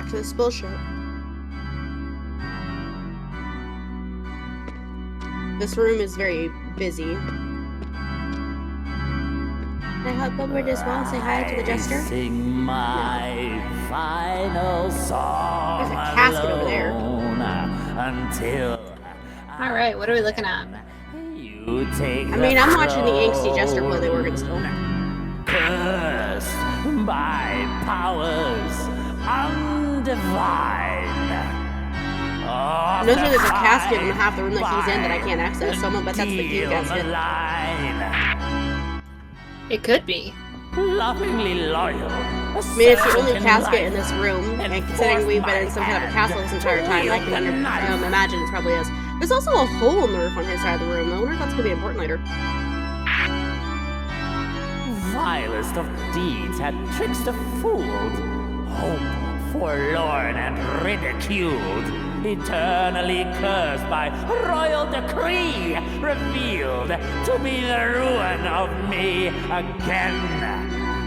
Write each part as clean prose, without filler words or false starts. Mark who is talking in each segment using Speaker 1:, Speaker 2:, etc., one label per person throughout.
Speaker 1: to this bullshit. This room is very busy. Can I hop over as well and say hi to the jester?
Speaker 2: Sing my final song.
Speaker 1: There's a casket over there.
Speaker 2: Until
Speaker 3: Alright, what are we looking at?
Speaker 2: you take
Speaker 1: I'm watching the angsty jester play the organ still.
Speaker 2: Cursed by powers undivine.
Speaker 1: Notice there's a casket in half the room that he's in that I can't access. Someone, but that's the key casket.
Speaker 3: It could be.
Speaker 2: Lovingly loyal.
Speaker 1: I mean, it's the only casket in this room, and considering we've been in some kind of a castle this entire time, I can imagine it probably is. There's also a hole in the roof on his side of the room. I wonder if that's going to be important later.
Speaker 2: Vilest of deeds had trickster fooled, hope forlorn and ridiculed, eternally cursed by royal decree, revealed to be the ruin of me again.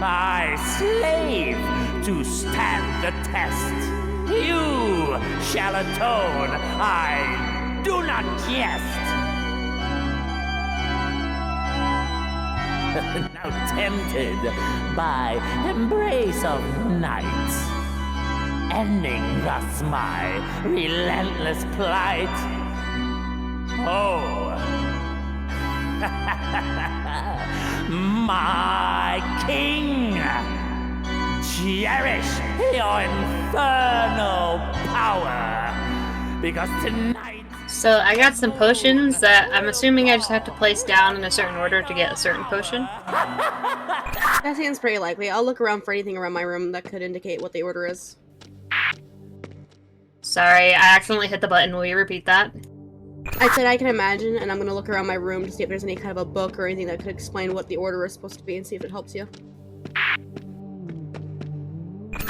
Speaker 2: I slave to stand the test. You shall atone. I do not jest. Now tempted by embrace of night, ending thus my relentless plight. Oh, my king, cherish your infernal power, because tonight...
Speaker 3: So I got some potions that I'm assuming I just have to place down in a certain order to get a certain potion.
Speaker 1: That seems pretty likely. I'll look around for anything around my room that could indicate what the order is.
Speaker 3: Sorry, I accidentally hit the button. Will you repeat that?
Speaker 1: I said I can imagine, and I'm gonna look around my room to see if there's any kind of a book or anything that could explain what the order is supposed to be and see if it helps you.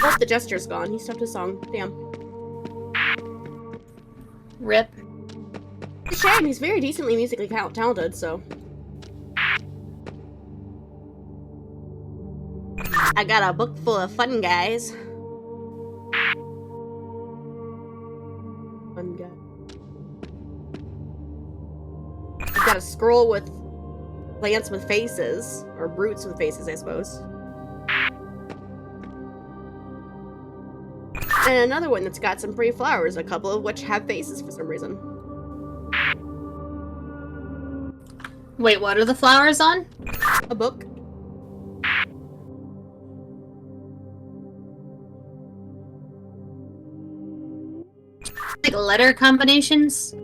Speaker 1: Oh, the jester's gone. He stopped his song. Damn.
Speaker 3: Rip.
Speaker 1: It's a shame. He's very decently musically talented, so... I got a book full of fun guys. Fun guy. I've got a scroll with plants with faces, or brutes with faces, I suppose. And another one that's got some pretty flowers, a couple of which have faces for some reason.
Speaker 3: Wait, what are the flowers on?
Speaker 1: A book.
Speaker 3: Like letter combinations?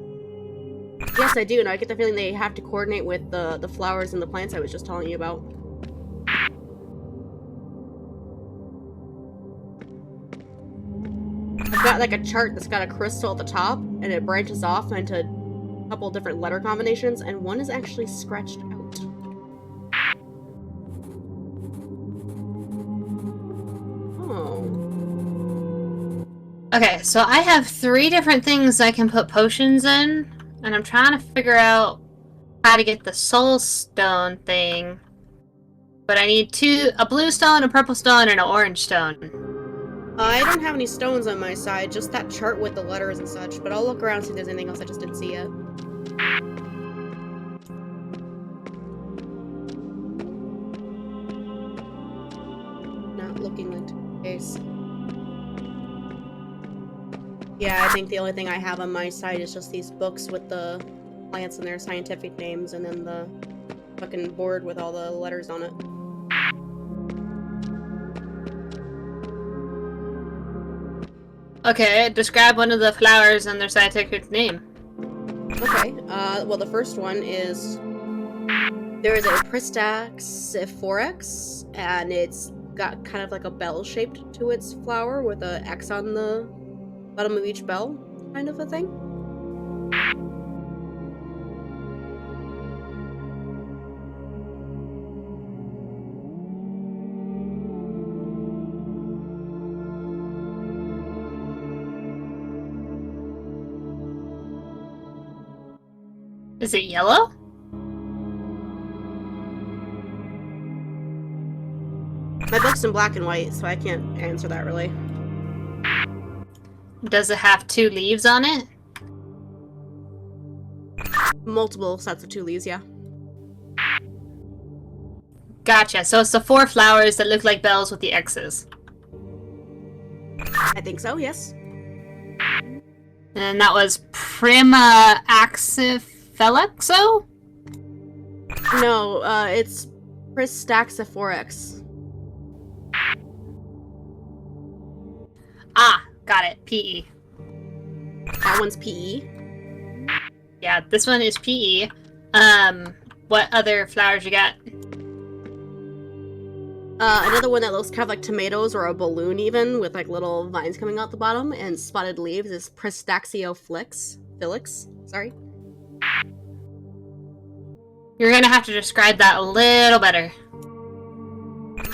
Speaker 1: Yes, I do, and I get the feeling they have to coordinate with the flowers and the plants I was just telling you about. I've got like a chart that's got a crystal at the top, and it branches off into a couple different letter combinations, and one is actually scratched out. Oh.
Speaker 3: Okay, so I have 3 different things I can put potions in, and I'm trying to figure out how to get the soul stone thing. But I need a blue stone, a purple stone, and an orange stone.
Speaker 1: I don't have any stones on my side, just that chart with the letters and such, but I'll look around and see if there's anything else I just didn't see yet. Not looking like the case. Yeah, I think the only thing I have on my side is just these books with the plants and their scientific names, and then the fucking board with all the letters on it.
Speaker 3: Okay, describe one of the flowers and their scientific name.
Speaker 1: Okay, well the first one is... There is a Pristaxiphorex, and it's got kind of like a bell shaped to its flower with an X on the bottom of each bell, kind of a thing.
Speaker 3: Is it yellow?
Speaker 1: My book's in black and white, so I can't answer that really.
Speaker 3: Does it have 2 leaves on it?
Speaker 1: Multiple sets of 2 leaves, yeah.
Speaker 3: Gotcha. So it's the 4 flowers that look like bells with the X's.
Speaker 1: I think so, yes.
Speaker 3: And that was Prima Axiphelexo?
Speaker 1: No, it's Pristaxiphorex.
Speaker 3: Ah, got it. PE.
Speaker 1: That one's PE.
Speaker 3: Yeah, this one is PE. What other flowers you got?
Speaker 1: Another one that looks kind of like tomatoes or a balloon even, with like little vines coming out the bottom and spotted leaves is Pristaxiophyllix. Sorry.
Speaker 3: You're gonna have to describe that a little better.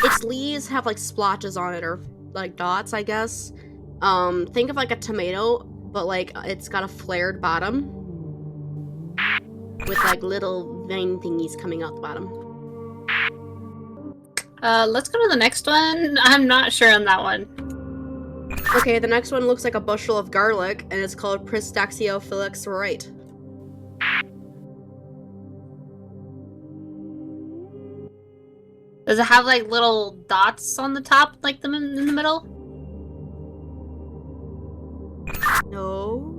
Speaker 1: Its leaves have like splotches on it, or like dots, I guess. Think of like a tomato, but like it's got a flared bottom with like little vein thingies coming out the bottom.
Speaker 3: Let's go to the next one. I'm not sure on that one.
Speaker 1: Okay, the next one looks like a bushel of garlic, and it's called Pristaxiophylix Right.
Speaker 3: Does it have like little dots on the top, like them in the middle?
Speaker 1: No.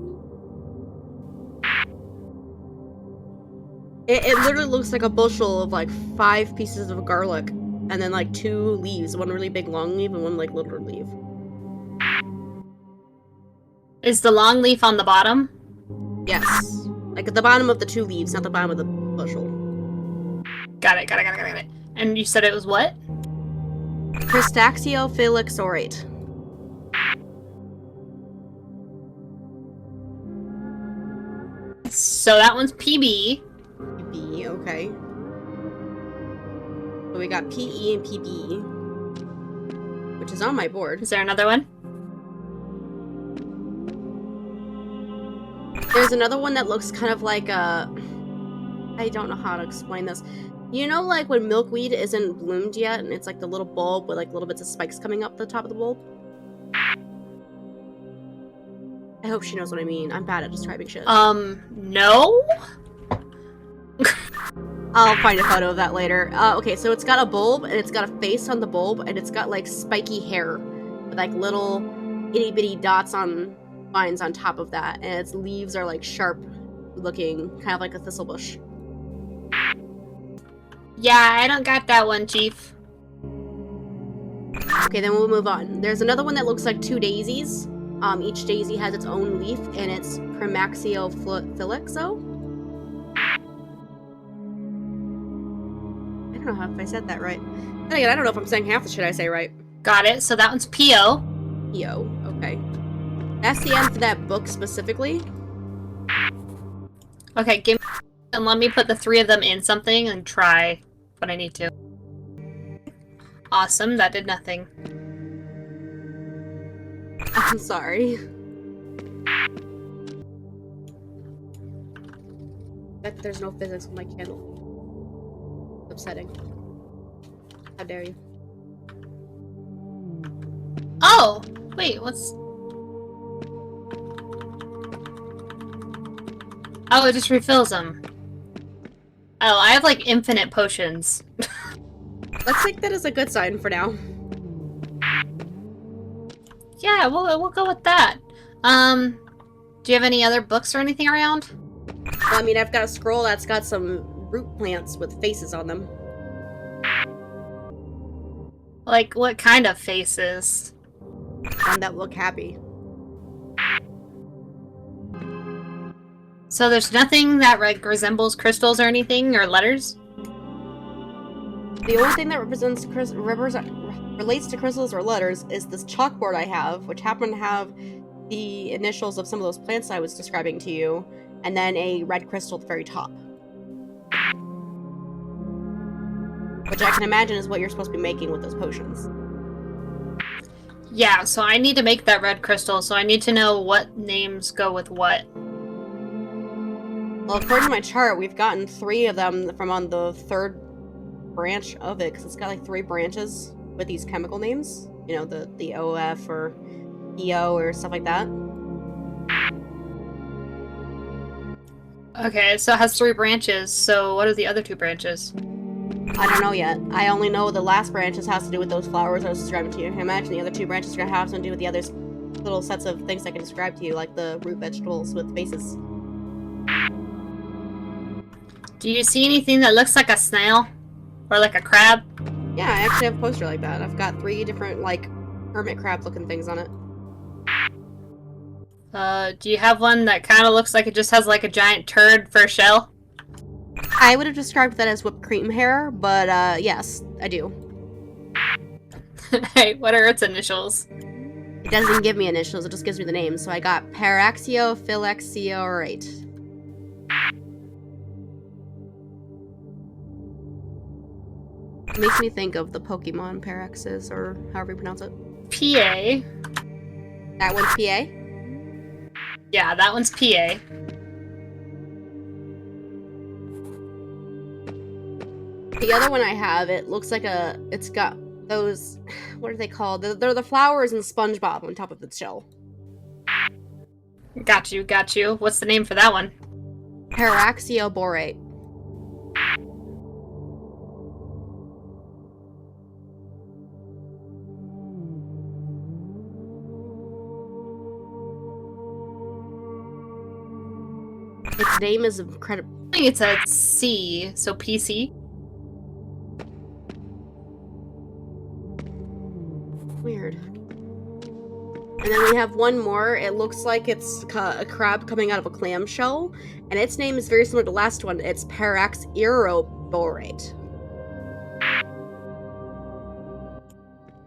Speaker 1: It literally looks like a bushel of like 5 pieces of garlic, and then like 2 leaves, one really big long leaf and one like little leaf.
Speaker 3: Is the long leaf on the bottom?
Speaker 1: Yes. Like at the bottom of the 2 leaves, not the bottom of the bushel.
Speaker 3: Got it. And you said it was what?
Speaker 1: Pristaxiophylix Right.
Speaker 3: So that one's PB.
Speaker 1: PB, okay. So we got PE and PB, which is on my board.
Speaker 3: Is there another one?
Speaker 1: There's another one that looks kind of like a... I don't know how to explain this. You know, like when milkweed isn't bloomed yet, and it's like the little bulb with like little bits of spikes coming up the top of the bulb? I hope she knows what I mean. I'm bad at describing shit.
Speaker 3: No?
Speaker 1: I'll find a photo of that later. Okay, so it's got a bulb, and it's got a face on the bulb, and it's got like spiky hair with like little itty bitty dots on vines on top of that, and its leaves are like sharp looking, kind of like a thistle bush.
Speaker 3: Yeah, I don't got that one, Chief.
Speaker 1: Okay, then we'll move on. There's another one that looks like 2 daisies. Each daisy has its own leaf, and it's Primaxiophylixo. I don't know if I said that right. Then again, I don't know if I'm saying half the shit I say right.
Speaker 3: Got it. So that one's PO.
Speaker 1: Yo, okay. That's the end for that book specifically.
Speaker 3: Okay, give me and let me put the 3 of them in something and try what I need to. Awesome, that did nothing.
Speaker 1: I'm sorry. There's no physics with my candle. It's upsetting. How dare you?
Speaker 3: Oh! Wait, what's... Oh, it just refills them. Oh, I have like infinite potions.
Speaker 1: Let's take that as a good sign for now.
Speaker 3: Yeah, we'll go with that. Do you have any other books or anything around?
Speaker 1: Well, I mean, I've got a scroll that's got some root plants with faces on them.
Speaker 3: Like, what kind of faces?
Speaker 1: And that look happy.
Speaker 3: So there's nothing that resembles crystals or anything, or letters?
Speaker 1: The only thing that relates to crystals or letters is this chalkboard I have, which happen to have the initials of some of those plants I was describing to you, and then a red crystal at the very top. Which I can imagine is what you're supposed to be making with those potions.
Speaker 3: Yeah, so I need to make that red crystal, so I need to know what names go with what.
Speaker 1: Well, according to my chart, we've gotten 3 of them from on the 3rd branch of it, because it's got like 3 branches with these chemical names. You know, the OF or EO or stuff like that.
Speaker 3: Okay, so it has 3 branches, so what are the other 2 branches?
Speaker 1: I don't know yet. I only know the last branch has to do with those flowers I was describing to you. I imagine the other 2 branches are going to have something to do with the other little sets of things I can describe to you, like the root vegetables with faces.
Speaker 3: Do you see anything that looks like a snail? Or like a crab?
Speaker 1: Yeah, I actually have a poster like that. I've got 3 different, like, hermit crab looking things on it.
Speaker 3: Do you have one that kind of looks like it just has like a giant turd for a shell?
Speaker 1: I would have described that as whipped cream hair, but yes, I do.
Speaker 3: Hey, what are its initials?
Speaker 1: It doesn't give me initials, it just gives me the name. So I got Paraxiophylexeorate. It makes me think of the Pokemon Paraxis, or however you pronounce it.
Speaker 3: PA.
Speaker 1: That one's PA?
Speaker 3: Yeah, that one's PA.
Speaker 1: The other one I have, it looks like it's got those, what are they called? They're the flowers in SpongeBob on top of its shell.
Speaker 3: Got you, got you. What's the name for that one?
Speaker 1: Paraxioborate. Its name is incredible.
Speaker 3: I think it's a C, so PC.
Speaker 1: Weird. And then we have one more. It looks like it's a crab coming out of a clamshell, and its name is very similar to the last one. It's Paraxeroborate.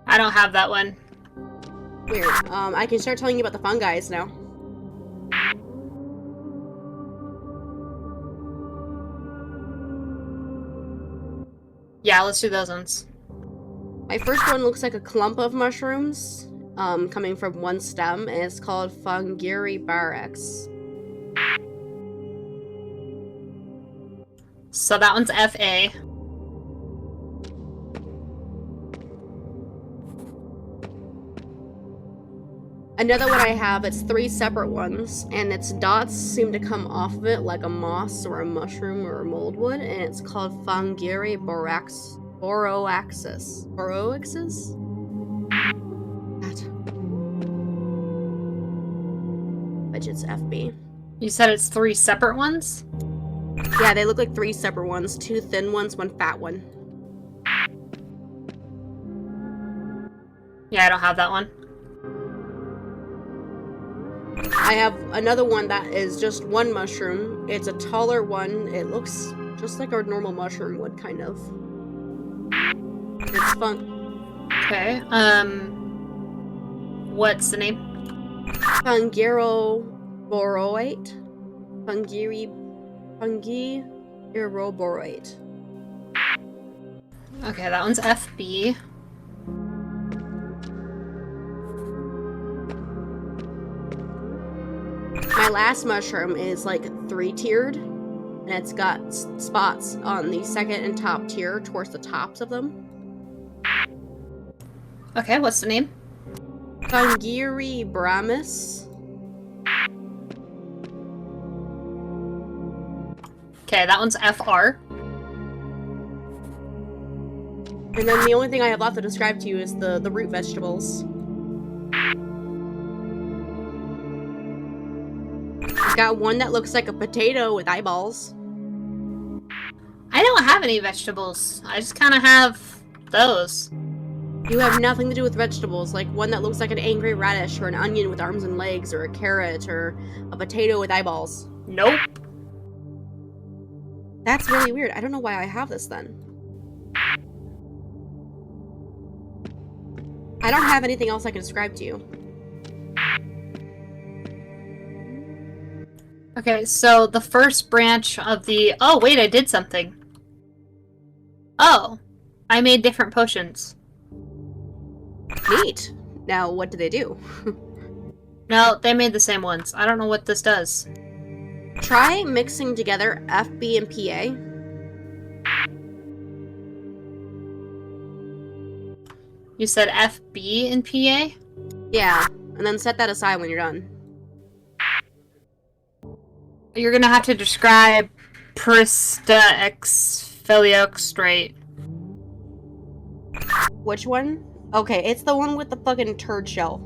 Speaker 3: I don't have that one.
Speaker 1: Weird. I can start telling you about the fungi now.
Speaker 3: Yeah, let's do those ones.
Speaker 1: My first one looks like a clump of mushrooms, coming from one stem, and it's called Fungiribarax.
Speaker 3: So that one's FA.
Speaker 1: Another one I have, it's 3 separate ones, and its dots seem to come off of it like a moss or a mushroom or a moldwood, and it's called Fungiribarax. Boroaxis. Boroaxis? That. Which it's FB.
Speaker 3: You said it's 3 separate ones?
Speaker 1: Yeah, they look like 3 separate ones. 2 thin ones, 1 fat one.
Speaker 3: Yeah, I don't have that one.
Speaker 1: I have another one that is just 1 mushroom. It's a taller one. It looks just like our normal mushroom would, kind of. It's fun.
Speaker 3: Okay, what's the name?
Speaker 1: Fungiroboroate. Fungiroboroate.
Speaker 3: Okay, that one's FB.
Speaker 1: My last mushroom is like 3-tiered, and it's got spots on the second and top tier towards the tops of them.
Speaker 3: Okay, what's the name?
Speaker 1: Fungiribramis.
Speaker 3: Okay, that one's FR.
Speaker 1: And then the only thing I have left to describe to you is the root vegetables. I've got one that looks like a potato with eyeballs.
Speaker 3: I don't have any vegetables. I just kind of have those.
Speaker 1: You have nothing to do with vegetables, like one that looks like an angry radish, or an onion with arms and legs, or a carrot, or a potato with eyeballs.
Speaker 3: Nope.
Speaker 1: That's really weird. I don't know why I have this then. I don't have anything else I can describe to you.
Speaker 3: Okay, so the first branch of the... Oh, wait, I did something. Oh, I made different potions.
Speaker 1: Neat. Now, what do they do?
Speaker 3: No, they made the same ones. I don't know what this does.
Speaker 1: Try mixing together FB and PA.
Speaker 3: You said FB and PA?
Speaker 1: Yeah, and then set that aside when you're done.
Speaker 3: You're gonna have to describe Prista exfoliocstrate.
Speaker 1: Which one? Okay, it's the one with the fucking turd shell.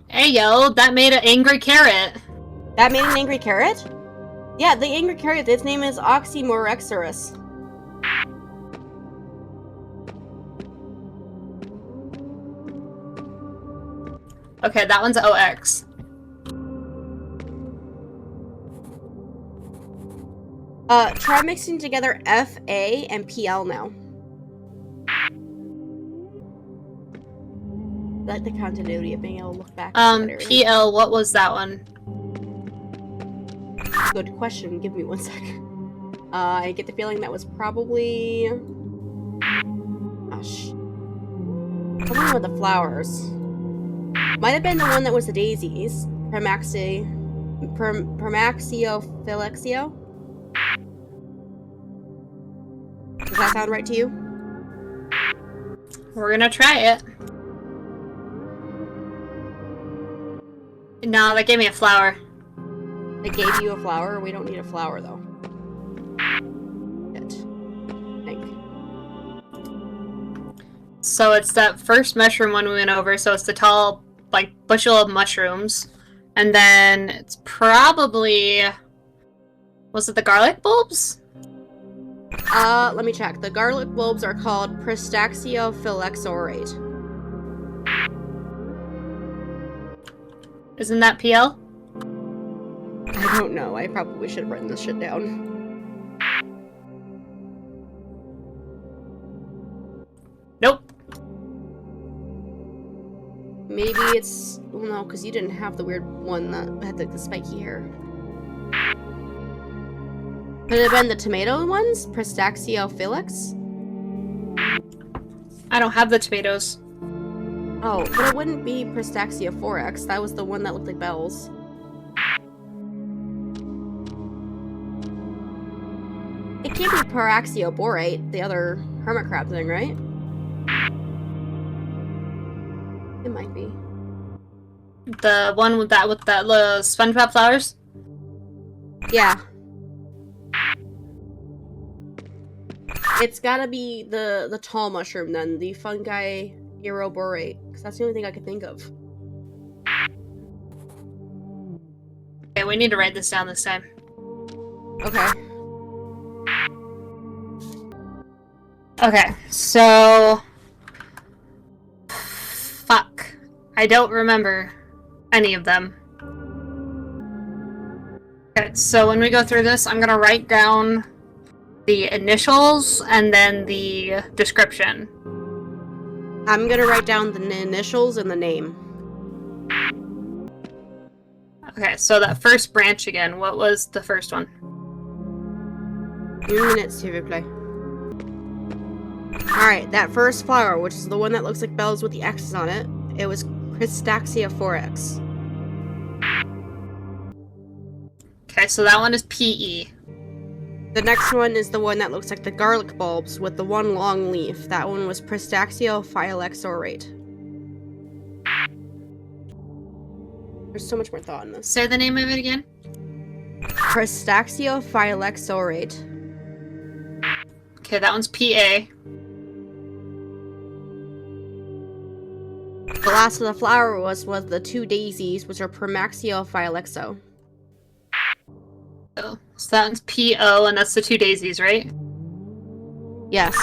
Speaker 3: Hey yo, that made an angry carrot.
Speaker 1: That made an angry carrot? Yeah, the angry carrot, its name is Oxymorexorus.
Speaker 3: Okay, that one's OX.
Speaker 1: Try mixing together FA and PL now. I like the continuity of being able to look back.
Speaker 3: PL, what was that one?
Speaker 1: Good question. Give me 1 sec. I get the feeling that was probably... Gosh. Something with the flowers. Might have been the one that was the daisies. Permaxiophilexio? Does that sound right to you?
Speaker 3: We're gonna try it. No, that gave me a flower.
Speaker 1: They gave you a flower? We don't need a flower, though. Yet. I think.
Speaker 3: So it's that first mushroom one we went over, so it's the tall, like, bushel of mushrooms. And then it's probably... Was it the garlic bulbs?
Speaker 1: Let me check. The garlic bulbs are called Pristaxiophylexorate.
Speaker 3: Isn't that PL?
Speaker 1: I don't know. I probably should have written this shit down.
Speaker 3: Nope.
Speaker 1: Maybe it's... Well, no, because you didn't have the weird one that had the spiky hair. Could it have been the tomato ones? Pristaxiophylix?
Speaker 3: I don't have the tomatoes.
Speaker 1: Oh, but it wouldn't be Pristaxioforex. That was the one that looked like bells. It can't be Paraxioborate, the other hermit crab thing, right? It might be.
Speaker 3: The one with that little SpongeBob flowers?
Speaker 1: Yeah. It's gotta be the tall mushroom then, the fungi Aeroborate, because that's the only thing I could think of.
Speaker 3: Okay, we need to write this down this time.
Speaker 1: Okay.
Speaker 3: Okay, so... Fuck. I don't remember any of them. Okay, so when we go through this, I'm gonna write down the initials and then the description.
Speaker 1: I'm gonna write down the initials and the name.
Speaker 3: Okay, so that first branch again, what was the first one?
Speaker 1: 2 minutes, s'il vous plaît. Alright, that first flower, which is the one that looks like bells with the X's on it, it was Pristaxioforex.
Speaker 3: Okay, so that one is PE.
Speaker 1: The next one is the one that looks like the garlic bulbs with the one long leaf. That one was Pristaxiophylexorate. There's so much more thought in this.
Speaker 3: Say the name of it again.
Speaker 1: Pristaxiophylexorate.
Speaker 3: Okay, that one's PA.
Speaker 1: The last of the flower was the 2 daisies, which are Permaxiophylexo.
Speaker 3: So that one's PO, and that's the 2 daisies, right?
Speaker 1: Yes.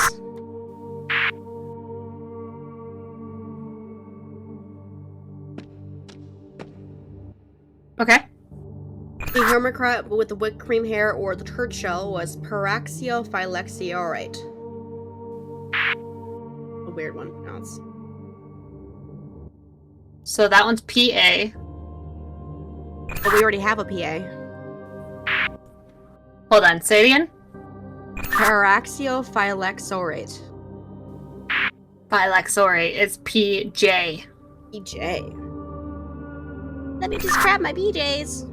Speaker 3: Okay.
Speaker 1: The hermit crab with the whipped cream hair or the turd shell was Paraxiophylexorate. A weird one to pronounce.
Speaker 3: So that one's PA.
Speaker 1: But we already have a PA.
Speaker 3: Hold on, say it again.
Speaker 1: Paraxiophylexorate.
Speaker 3: Phylexorate is PJ.
Speaker 1: PJ. Let me just grab my BJs.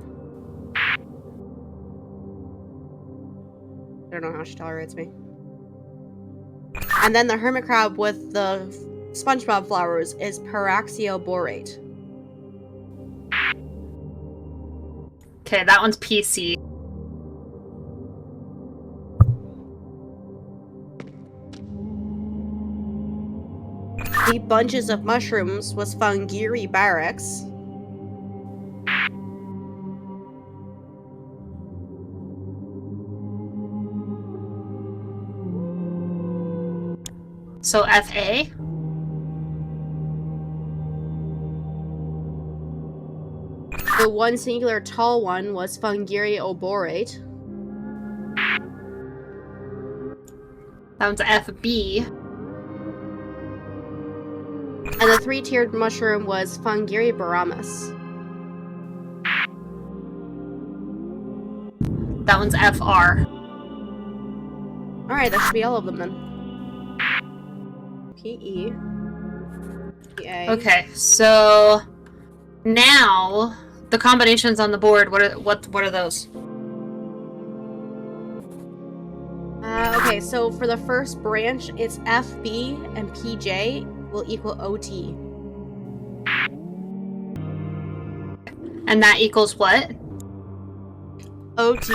Speaker 1: I don't know how she tolerates me. And then the hermit crab with the SpongeBob flowers is Paraxioborate.
Speaker 3: Okay, that one's PC.
Speaker 1: The bunches of mushrooms was Fungiri Barracks.
Speaker 3: So FA?
Speaker 1: The one singular tall one was Fungiri Oborate.
Speaker 3: That one's FB.
Speaker 1: And the three-tiered mushroom was Fungiri Baramus.
Speaker 3: That one's FR.
Speaker 1: Alright, that should be all of them then. PE. PA.
Speaker 3: Okay, so now the combinations on the board. What are those?
Speaker 1: Okay, so for the first branch, it's FB and PJ will equal OT.
Speaker 3: And that equals what?
Speaker 1: OT.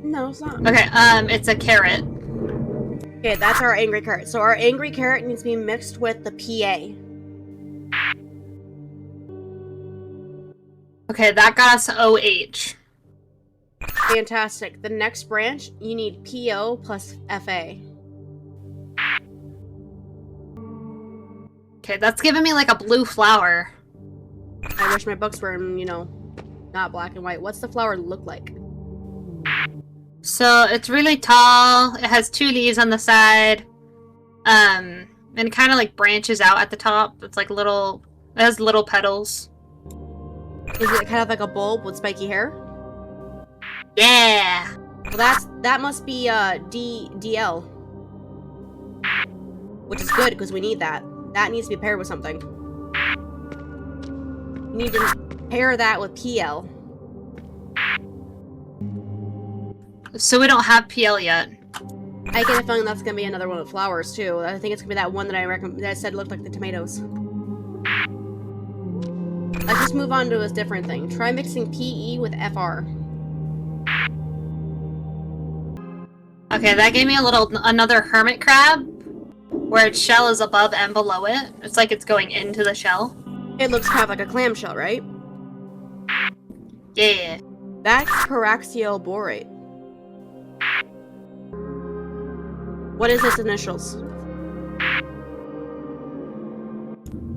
Speaker 1: No, it's not.
Speaker 3: Okay, it's a carrot.
Speaker 1: Okay, that's our angry carrot. So our angry carrot needs to be mixed with the PA.
Speaker 3: Okay, that got us OH.
Speaker 1: Fantastic. The next branch, you need PO plus FA.
Speaker 3: Okay, that's giving me like a blue flower.
Speaker 1: I wish my books were, not black and white. What's the flower look like?
Speaker 3: So it's really tall. It has 2 leaves on the side. And it kind of like branches out at the top. It's like little. It has little petals.
Speaker 1: Is it kind of like a bulb with spiky hair?
Speaker 3: Yeah.
Speaker 1: Well, that must be DL, which is good because we need that. That needs to be paired with something. You need to pair that with PL.
Speaker 3: So we don't have PL yet.
Speaker 1: I get a feeling that's gonna be another one with flowers too. I think it's gonna be that one that I said looked like the tomatoes. Let's just move on to a different thing. Try mixing PE with FR.
Speaker 3: Okay, that gave me another hermit crab, where its shell is above and below it. It's like it's going into the shell.
Speaker 1: It looks kind of like a clamshell, right?
Speaker 3: Yeah.
Speaker 1: That's Paraxioborate. What is its initials?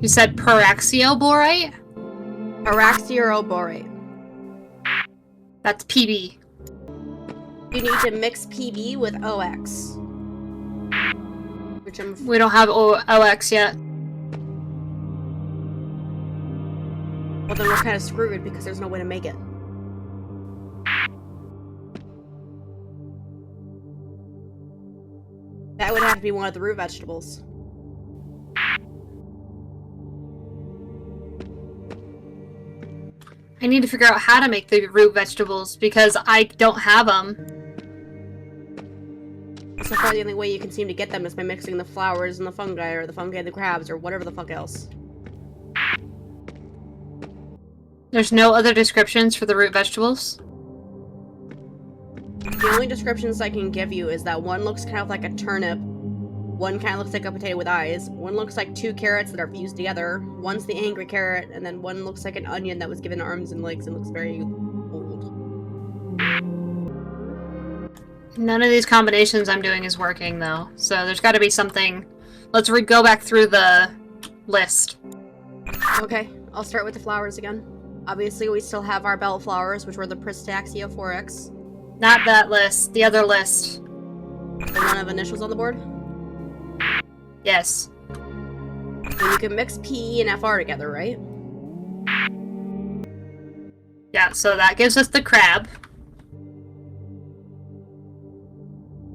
Speaker 3: You said Paraxioborate?
Speaker 1: Paraxioborate.
Speaker 3: That's PB.
Speaker 1: You need to mix PB with OX. Which
Speaker 3: We don't have OX yet.
Speaker 1: Well, then we're kind of screwed because there's no way to make it. That would have to be one of the root vegetables.
Speaker 3: I need to figure out how to make the root vegetables because I don't have them.
Speaker 1: So far, the only way you can seem to get them is by mixing the flowers and the fungi, or the fungi and the crabs, or whatever the fuck else.
Speaker 3: There's no other descriptions for the root vegetables?
Speaker 1: The only descriptions I can give you is that one looks kind of like a turnip, one kind of looks like a potato with eyes, one looks like 2 carrots that are fused together, one's the angry carrot, and then one looks like an onion that was given arms and legs and looks very old.
Speaker 3: None of these combinations I'm doing is working, though. So there's got to be something. Let's go back through the list.
Speaker 1: Okay, I'll start with the flowers again. Obviously, we still have our bell flowers, which were the Pristaxiophorix.
Speaker 3: Not that list. The other list.
Speaker 1: The one of initials on the board.
Speaker 3: Yes.
Speaker 1: So you can mix PE and FR together, right?
Speaker 3: Yeah, so that gives us the crab.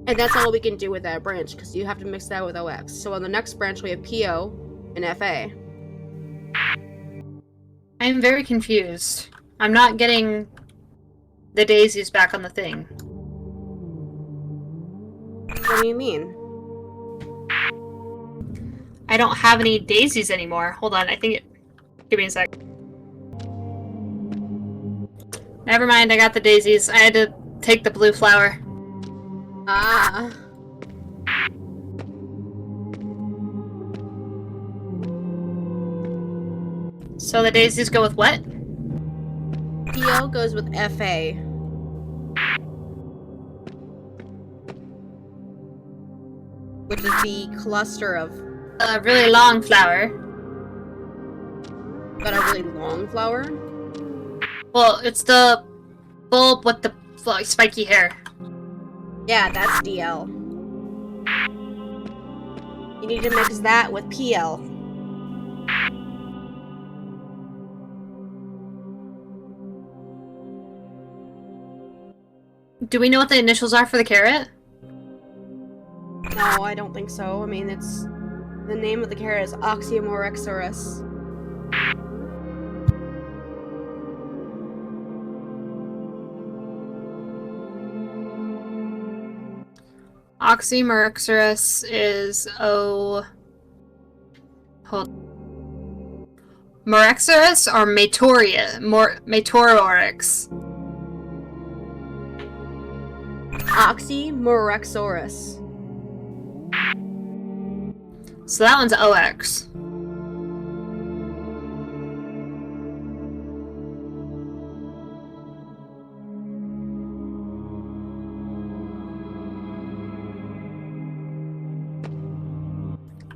Speaker 1: And that's all we can do with that branch, because you have to mix that with OX. So on the next branch, we have PO and FA.
Speaker 3: I'm very confused. I'm not getting the daisies back on the thing.
Speaker 1: What do you mean?
Speaker 3: I don't have any daisies anymore. Hold on, I think it... Give me a sec. Never mind, I got the daisies. I had to take the blue flower.
Speaker 1: Ah.
Speaker 3: So the daisies go with what?
Speaker 1: PO goes with FA. Which is the cluster of...
Speaker 3: A really long flower.
Speaker 1: But a really long flower?
Speaker 3: Well, it's the bulb with the spiky hair.
Speaker 1: Yeah, that's DL. You need to mix that with PL.
Speaker 3: Do we know what the initials are for the carrot?
Speaker 1: No, I don't think so. I mean, it's... The name of the carrot is Oxymorexorus.
Speaker 3: Oxymorexorus is Hold... Morexorus or Matororix?
Speaker 1: Oxymorexorus.
Speaker 3: So that one's OX.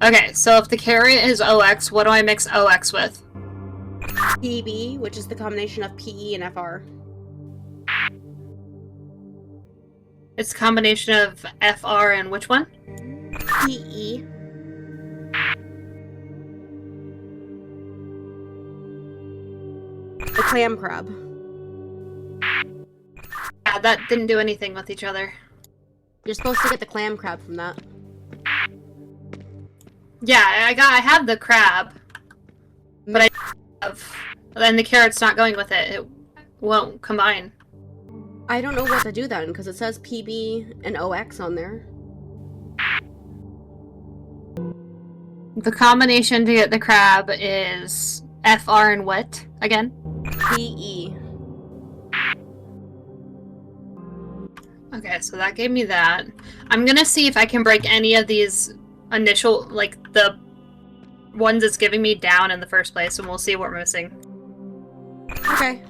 Speaker 3: Okay, so if the carrot is OX, what do I mix OX with?
Speaker 1: PB, which is the combination of PE and FR.
Speaker 3: It's a combination of FR and which one?
Speaker 1: PE. The clam crab.
Speaker 3: Yeah, that didn't do anything with each other.
Speaker 1: You're supposed to get the clam crab from that.
Speaker 3: Yeah, I have the crab, but then the carrot's not going with it. It won't combine.
Speaker 1: I don't know what to do then, because it says PB and OX on there.
Speaker 3: The combination to get the crab is FR and what again?
Speaker 1: PE.
Speaker 3: Okay, so that gave me that. I'm gonna see if I can break any of these initial, like, the ones it's giving me down in the first place, and we'll see what we're missing.
Speaker 1: Okay.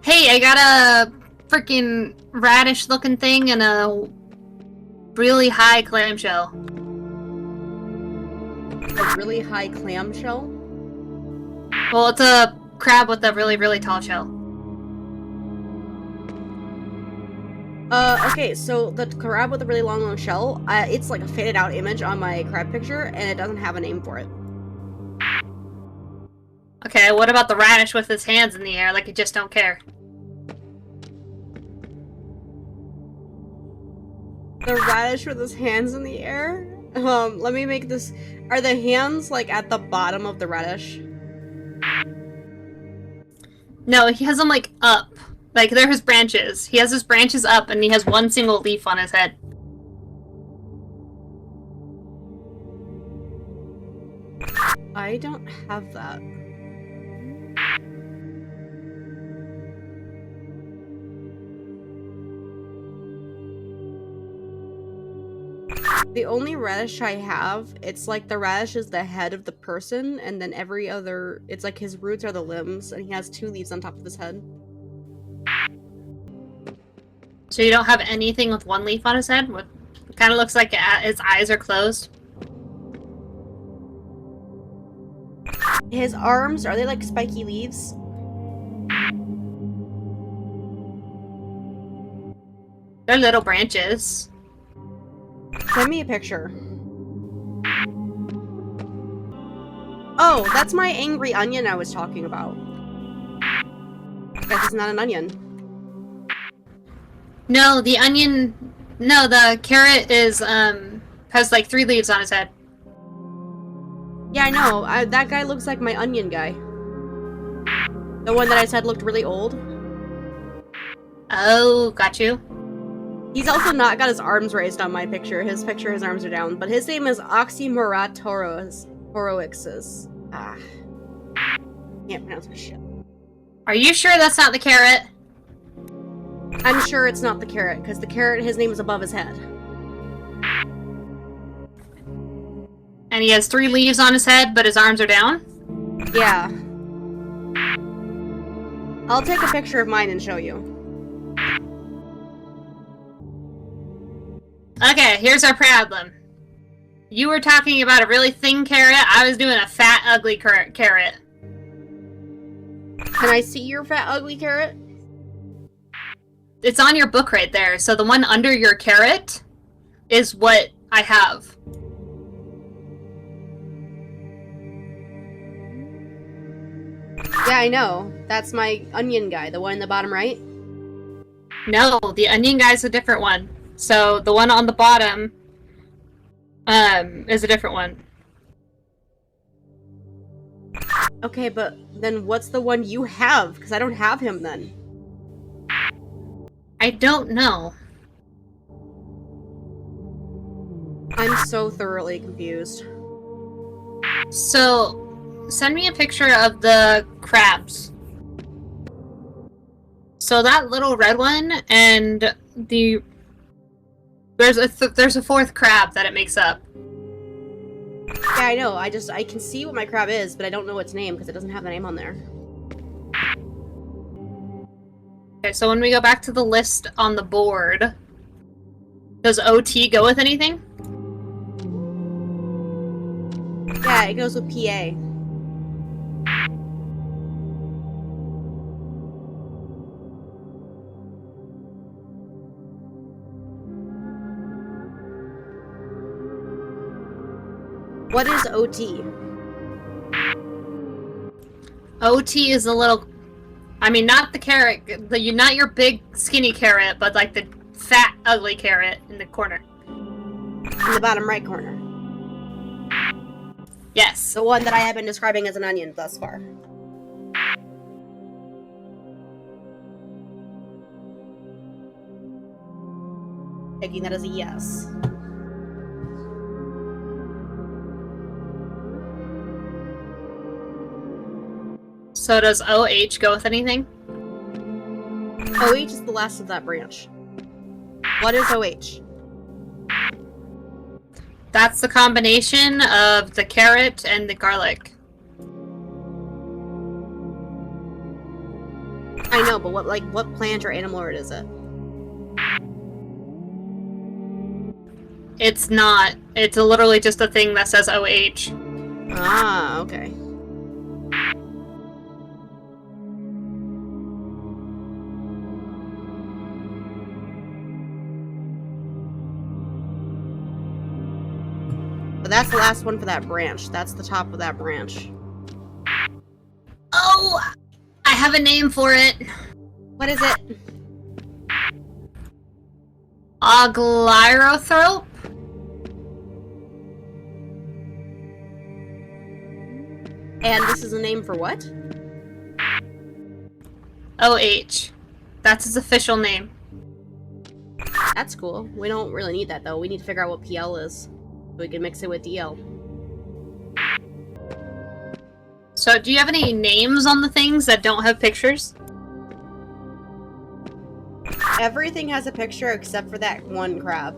Speaker 3: Hey, I got a freaking radish-looking thing and a really high clamshell.
Speaker 1: A really high clamshell?
Speaker 3: Well, it's a crab with a really, really tall shell.
Speaker 1: Okay, so the crab with a really long shell, it's like a faded out image on my crab picture, and it doesn't have a name for it.
Speaker 3: Okay, what about the radish with his hands in the air, like he just don't care?
Speaker 1: The radish with his hands in the air? Let me make this... Are the hands, like, at the bottom of the radish?
Speaker 3: No, he has them, like, up. Like, they're his branches. He has his branches up, and he has one single leaf on his head.
Speaker 1: I don't have that. The only radish I have, it's like the radish is the head of the person, and then every other... It's like his roots are the limbs, and he has 2 leaves on top of his head.
Speaker 3: So you don't have anything with one leaf on his head? What kind of looks like his eyes are closed?
Speaker 1: His arms, are they like spiky leaves?
Speaker 3: They're little branches.
Speaker 1: Send me a picture. Oh, that's my angry onion I was talking about. Guess it's not an onion.
Speaker 3: No, the onion... No, the carrot is, has like 3 leaves on his head.
Speaker 1: Yeah, I know. That guy looks like my onion guy. The one that I said looked really old.
Speaker 3: Oh, got you.
Speaker 1: He's also not got his arms raised on my picture. His picture, his arms are down. But his name is Oxymoratoros. Ah. Can't pronounce my shit.
Speaker 3: Are you sure that's not the carrot?
Speaker 1: I'm sure it's not the carrot, because the carrot, his name is above his head.
Speaker 3: And he has 3 leaves on his head, but his arms are down?
Speaker 1: Yeah. I'll take a picture of mine and show you.
Speaker 3: Okay, here's our problem. You were talking about a really thin carrot. I was doing a fat, ugly carrot.
Speaker 1: Can I see your fat, ugly carrot?
Speaker 3: It's on your book right there. So the one under your carrot is what I have.
Speaker 1: Yeah, I know. That's my onion guy, the one in the bottom right.
Speaker 3: No, the onion guy's a different one. So the one on the bottom is a different one.
Speaker 1: Okay, but then what's the one you have? Because I don't have him then.
Speaker 3: I don't know.
Speaker 1: I'm so thoroughly confused.
Speaker 3: So, send me a picture of the crabs. So that little red one and there's a 4th crab that it makes up.
Speaker 1: Yeah, I know. I can see what my crab is, but I don't know its name because it doesn't have the name on there.
Speaker 3: Okay, so when we go back to the list on the board, does OT go with anything?
Speaker 1: Yeah, it goes with PA. What is OT?
Speaker 3: OT is a little... I mean, not the carrot, not your big skinny carrot, but like the fat, ugly carrot in the corner.
Speaker 1: In the bottom right corner.
Speaker 3: Yes.
Speaker 1: The one that I have been describing as an onion thus far. Taking that as a yes.
Speaker 3: So does OH go with anything?
Speaker 1: OH is the last of that branch. What is OH?
Speaker 3: That's the combination of the carrot and the garlic.
Speaker 1: I know, but what plant or animal is it?
Speaker 3: It's not. It's literally just a thing that says OH.
Speaker 1: Ah, okay. But that's the last one for that branch. That's the top of that branch.
Speaker 3: Oh! I have a name for it.
Speaker 1: What is it?
Speaker 3: Aglyrothrope?
Speaker 1: And this is a name for what?
Speaker 3: OH. That's his official name.
Speaker 1: That's cool. We don't really need that, though. We need to figure out what PL is. So we can mix it with DL.
Speaker 3: So, do you have any names on the things that don't have pictures?
Speaker 1: Everything has a picture except for that one crab.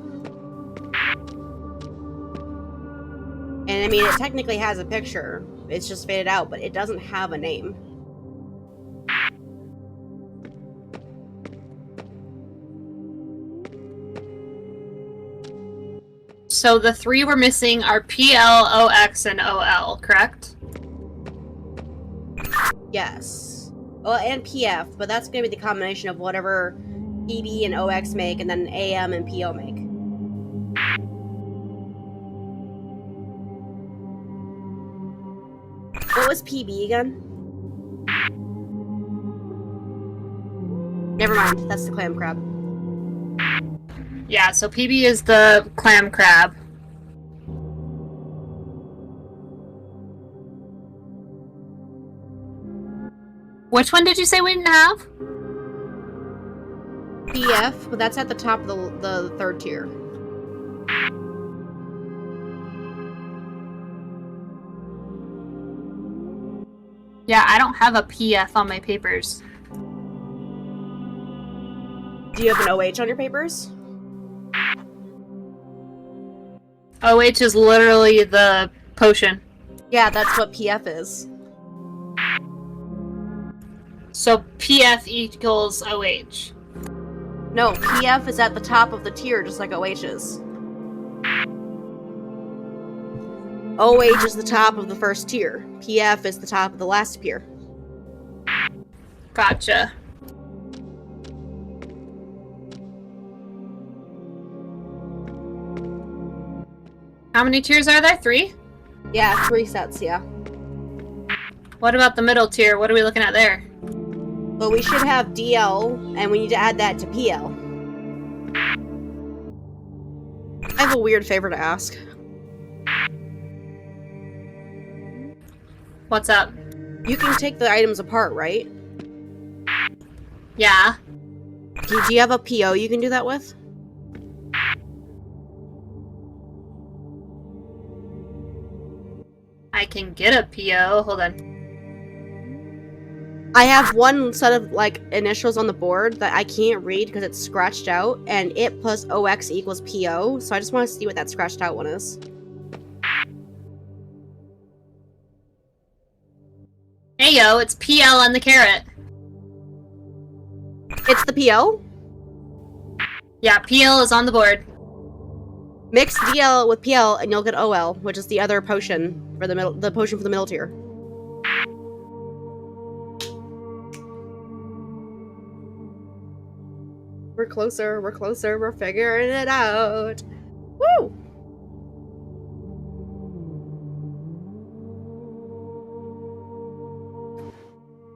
Speaker 1: And I mean, it technically has a picture. It's just faded out, but it doesn't have a name.
Speaker 3: So the 3 we're missing are PL, OX, and OL, correct?
Speaker 1: Yes. Well, and PF, but that's going to be the combination of whatever PB and OX make, and then AM and PO make. What was PB again? Never mind, that's the clam crab.
Speaker 3: Yeah, so PB is the clam crab. Which one did you say we didn't have?
Speaker 1: PF, but that's at the top of the third tier.
Speaker 3: Yeah, I don't have a PF on my papers.
Speaker 1: Do you have an OH on your papers?
Speaker 3: OH is literally the potion.
Speaker 1: Yeah, that's what PF is.
Speaker 3: So PF equals OH.
Speaker 1: No, PF is at the top of the tier, just like OH is. OH is the top of the first tier. PF is the top of the last tier.
Speaker 3: Gotcha. How many tiers are there? 3?
Speaker 1: Yeah, 3 sets, yeah.
Speaker 3: What about the middle tier? What are we looking at there?
Speaker 1: But we should have DL, and we need to add that to PL. I have a weird favor to ask.
Speaker 3: What's up?
Speaker 1: You can take the items apart, right?
Speaker 3: Yeah.
Speaker 1: Do you have a PO you can do that with?
Speaker 3: I can get a PO. Hold on.
Speaker 1: I have one set of, like, initials on the board that I can't read because it's scratched out, and it plus OX equals PO, so I just want to see what that scratched out one is.
Speaker 3: Hey yo, it's PL and the carrot.
Speaker 1: It's the PO?
Speaker 3: Yeah, PL is on the board.
Speaker 1: Mix DL with PL and you'll get OL, which is the other potion for the potion for the middle tier. We're closer, we're figuring it out. Woo!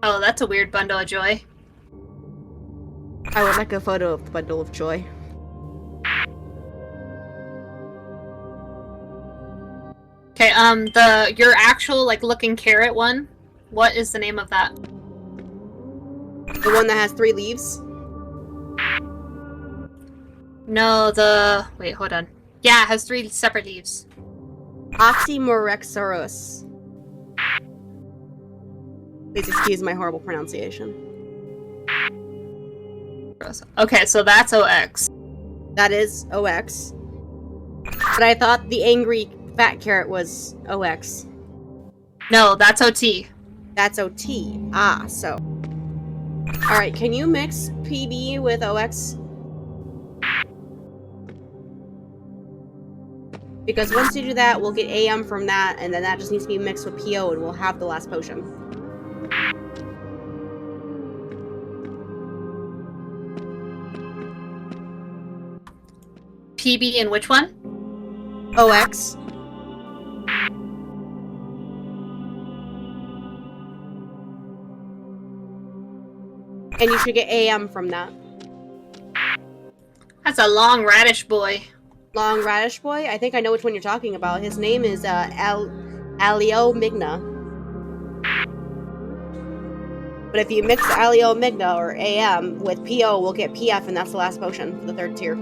Speaker 3: Oh, that's a weird bundle of joy.
Speaker 1: I would like a photo of the bundle of joy.
Speaker 3: Okay, your actual, like, looking carrot one, what is the name of that?
Speaker 1: The one that has 3 leaves?
Speaker 3: No, wait, hold on. Yeah, it has 3 separate leaves.
Speaker 1: Oxymorexorus. Please excuse my horrible pronunciation.
Speaker 3: Okay, so that's OX.
Speaker 1: That is OX. But I thought the angry fat carrot was OX.
Speaker 3: No, that's OT.
Speaker 1: That's OT. Ah, so. Alright, can you mix PB with OX? Because once you do that, we'll get AM from that, and then that just needs to be mixed with PO, and we'll have the last potion.
Speaker 3: PB and which one?
Speaker 1: OX. And you should get AM from that.
Speaker 3: That's a long radish boy.
Speaker 1: Long Radish Boy? I think I know which one you're talking about. His name is Alio Migna. But if you mix Alio Migna or AM with PO, we'll get PF, and that's the last potion for the 3rd tier.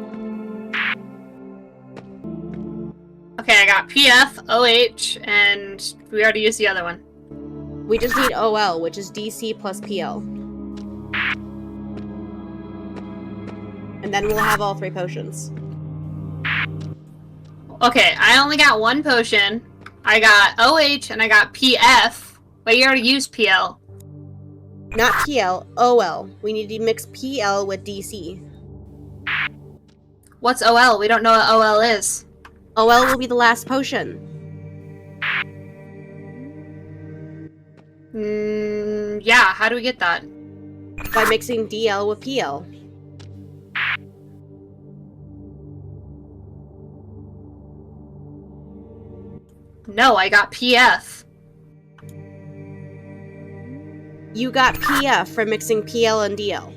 Speaker 3: Okay, I got PF, OH, and we already used the other one.
Speaker 1: We just need OL, which is DC plus PL. And then we'll have all 3 potions.
Speaker 3: Okay, I only got 1 potion. I got OH and I got PF. But you already used PL.
Speaker 1: Not PL, OL. We need to mix PL with DC.
Speaker 3: What's OL? We don't know what OL is.
Speaker 1: OL will be the last potion.
Speaker 3: Yeah, how do we get that?
Speaker 1: By mixing DL with PL.
Speaker 3: No, I got PF.
Speaker 1: You got PF from mixing PL and DL.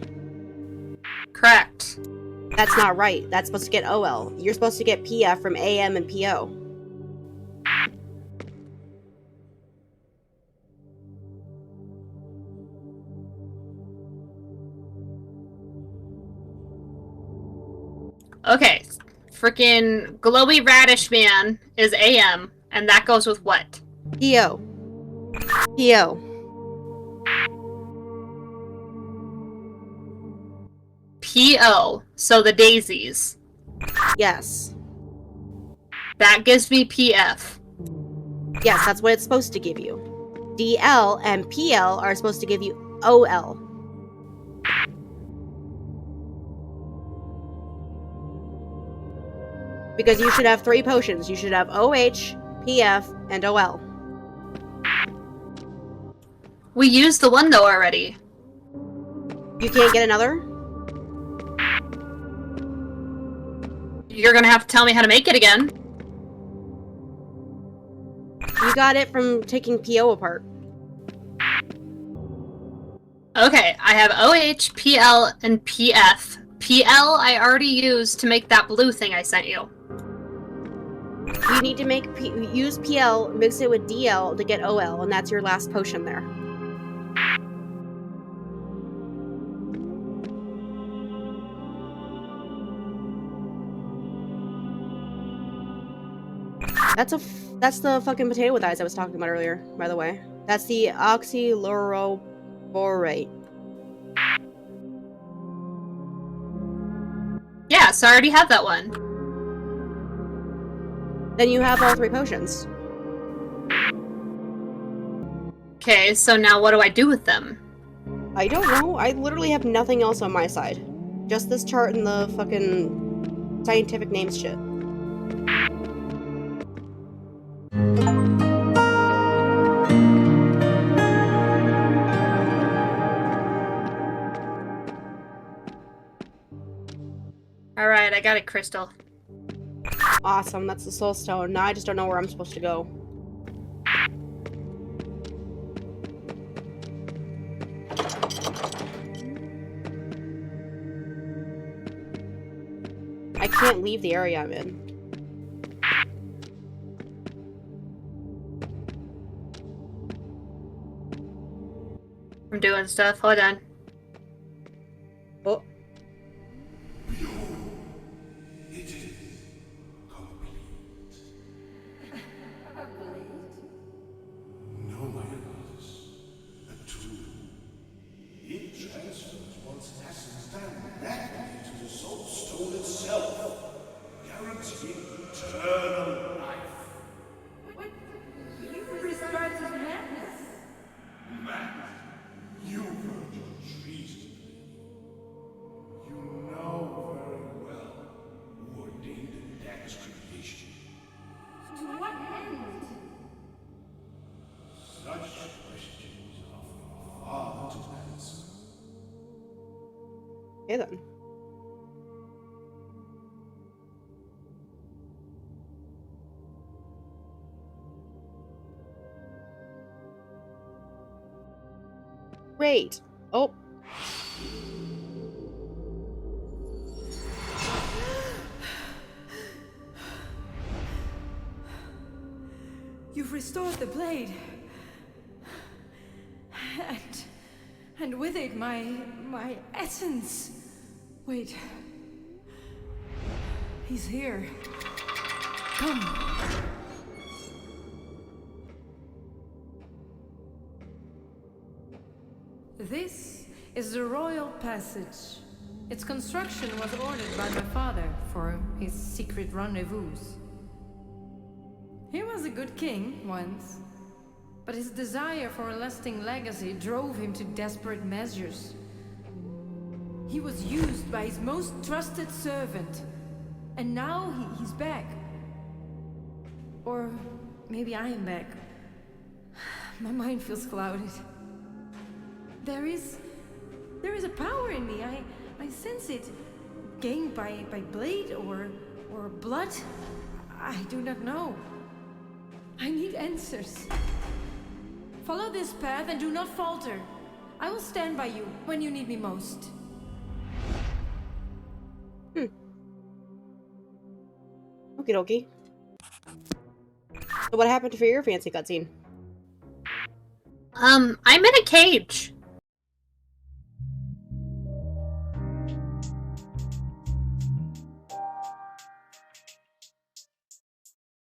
Speaker 3: Correct.
Speaker 1: That's not right. That's supposed to get OL. You're supposed to get PF from AM and PO.
Speaker 3: Okay. Freaking Glowy Radish Man is AM, and that goes with what?
Speaker 1: P.O. P.O.
Speaker 3: PO. So the daisies.
Speaker 1: Yes.
Speaker 3: That gives me PF.
Speaker 1: Yes, that's what it's supposed to give you. DL and PL are supposed to give you OL. Because you should have 3 potions. You should have OH, PF, and OL.
Speaker 3: We used the one though already.
Speaker 1: You can't get another?
Speaker 3: You're gonna have to tell me how to make it again.
Speaker 1: You got it from taking PO apart.
Speaker 3: Okay, I have OH, PL, and PF. PL I already used to make that blue thing I sent you.
Speaker 1: You need to use PL, mix it with DL to get OL, and that's your last potion there. That's the fucking potato with eyes I was talking about earlier, by the way. That's the oxyluroborate.
Speaker 3: Yeah, so I already have that one.
Speaker 1: Then you have all 3 potions.
Speaker 3: Okay, so now what do I do with them?
Speaker 1: I don't know. I literally have nothing else on my side. Just this chart and the fucking scientific names shit.
Speaker 3: Alright, I got it, Crystal.
Speaker 1: Awesome, that's the soul stone. Now I just don't know where I'm supposed to go. I can't leave the area I'm in.
Speaker 3: I'm doing stuff. Hold on.
Speaker 1: Oh. Okay then. Great. Oh.
Speaker 4: You've restored the blade. And with it my essence. Wait. He's here. Come. This is the Royal Passage. Its construction was ordered by my father for his secret rendezvous. He was a good king once, but his desire for a lasting legacy drove him to desperate measures. He was used by his most trusted servant, and now he's back. Or maybe I am back. My mind feels clouded. There is a power in me. I sense it. Gained by blade or blood? I do not know. I need answers. Follow this path and do not falter. I will stand by you when you need me most.
Speaker 1: Okie dokie. So what happened for your fancy cutscene?
Speaker 3: I'm in a cage.